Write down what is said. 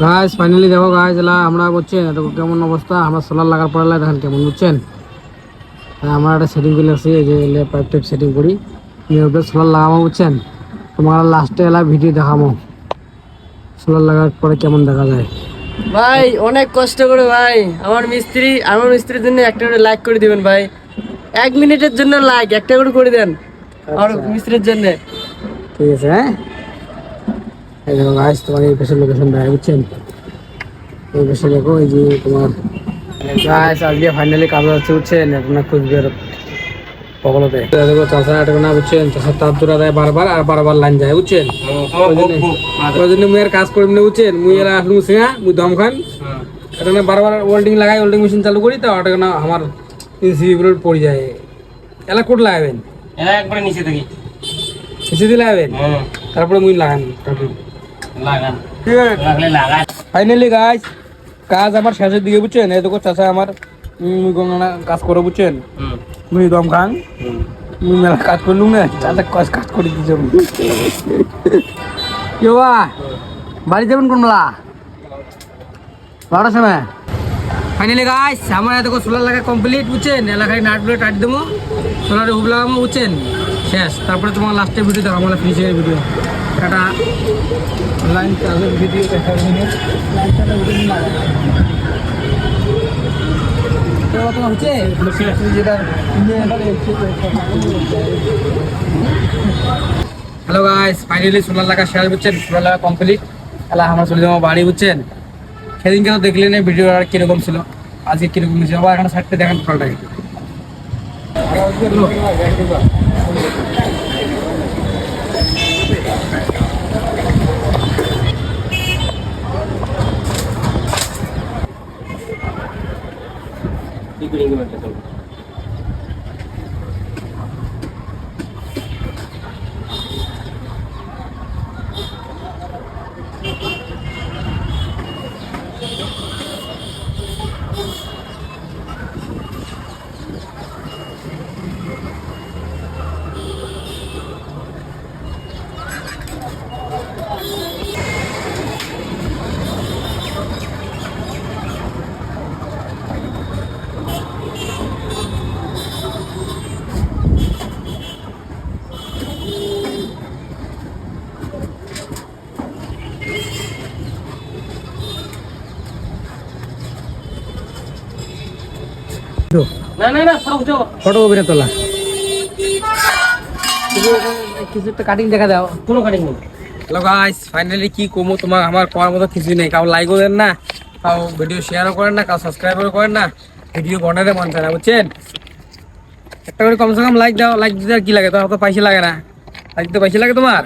Guys finally দেখো guys এলা আমরা বুঝছেন দেখো কেমন অবস্থা আমার সোলার লাগার পরে দেখেন কেমন বুঝছেন। আমরা একটা সেটিং করে আসছি এই যে পাইপ টাইপ সেটিং করি নিয়ে সোলার লাগাবো বুঝছেন। তোমার লাস্টে এলা ভিডিও দেখাবো সোলার লাগার পরে কেমন দেখা যায়। ভাই অনেক কষ্ট করে ভাই আমার মিস্ত্রির জন্য একটা করে লাইক করে দিবেন ভাই। 1 মিনিটের জন্য লাইক একটা করে দেন আমার মিস্ত্রির জন্য। ঠিক আছে হ্যাঁ। এই দেখো গাইস তোমার এই পেছন লোকেশন দেখায় বুঝছেন। এই পেছনে দেখো এই যে তোমার গাইস আজকে ফাইনালি কাজ হচ্ছে বুঝছেন। এখন কুচবিহার পগলতে দেখো চাষা একটা না বুঝছেন। চাষা তার জোড়া দেয় বারবার আর বারবার লাইন যায় বুঝছেন। ওই জন্য মুই আর কাজ করি না বুঝছেন। মুই এরা আসলু সিঙা মুই দম খান এটা না বারবার ওয়েল্ডিং লাগাই ওয়েল্ডিং মেশিন চালু করি তো ওটা না আমার সিভিল পড়ে যায়। এলা কোট লাগাবেন এরা একবারে নিচে থাকি নিচে দিয়ে লাগাবেন তারপরে মুই লাগান লাগান ঠিক আছে লাগলে লাগান। ফাইনালি গাইস কাজ আমার শেষের দিকে বুঝছেন। এই দেখো চাচা আমার মুই গঙ্গা কাজ করে বুঝছেন। মুই দম খান মুই মেলা কাজ করলুম না চাচা কাজ করে দিয়েছে। কি বাবা বাড়ি যাবেন কোন মেলা 12টার সময়। ফাইনালি গাইস আমার দেখো সোলার লাগা কমপ্লিট বুঝছেন। এলাকায় নাটগুলো টাইট দেবো সোলারে হুব লাগাবো বুঝছেন শেষ। তারপরে তোমার লাস্টে ভিডিও দেখো আমার ফিনিশিংয়ের ভিডিও টাটা লাইন চার্জের ভিডিও দেখার জন্য হ্যালো গাইস ফাইনালি সোলার লাগা শেষ বুঝছেন। সোলার লাগা কমপ্লিট এলা আমরা চলে যাবো বাড়ি বুঝছেন। সেদিনকে তো দেখলেন এই ভিডিও আর কিরকম ছিল আজকে কিরকম ছিল আবার এখানে সাইডটা দেখেন টোটালটাকে। না না না ফটো ফটো কপি না তোলা কিছু একটা কাটিং দেখা দাও কোনো কাটিং নেই। হ্যালো গাইস ফাইনালি কি কমো তোমার আমার করার মতো কিছুই নেই। কাউ লাইকও দেন না কাউ ভিডিও শেয়ারও করেন না কাউ সাবস্ক্রাইবও করেন না ভিডিও বানাতে মন চায় না বুঝছেন। একটা করে কমসে কম লাইক দাও লাইক দিতে আর কি লাগে তোমার তো পয়সা লাগে না লাইক দিতে পয়সা লাগে তোমার।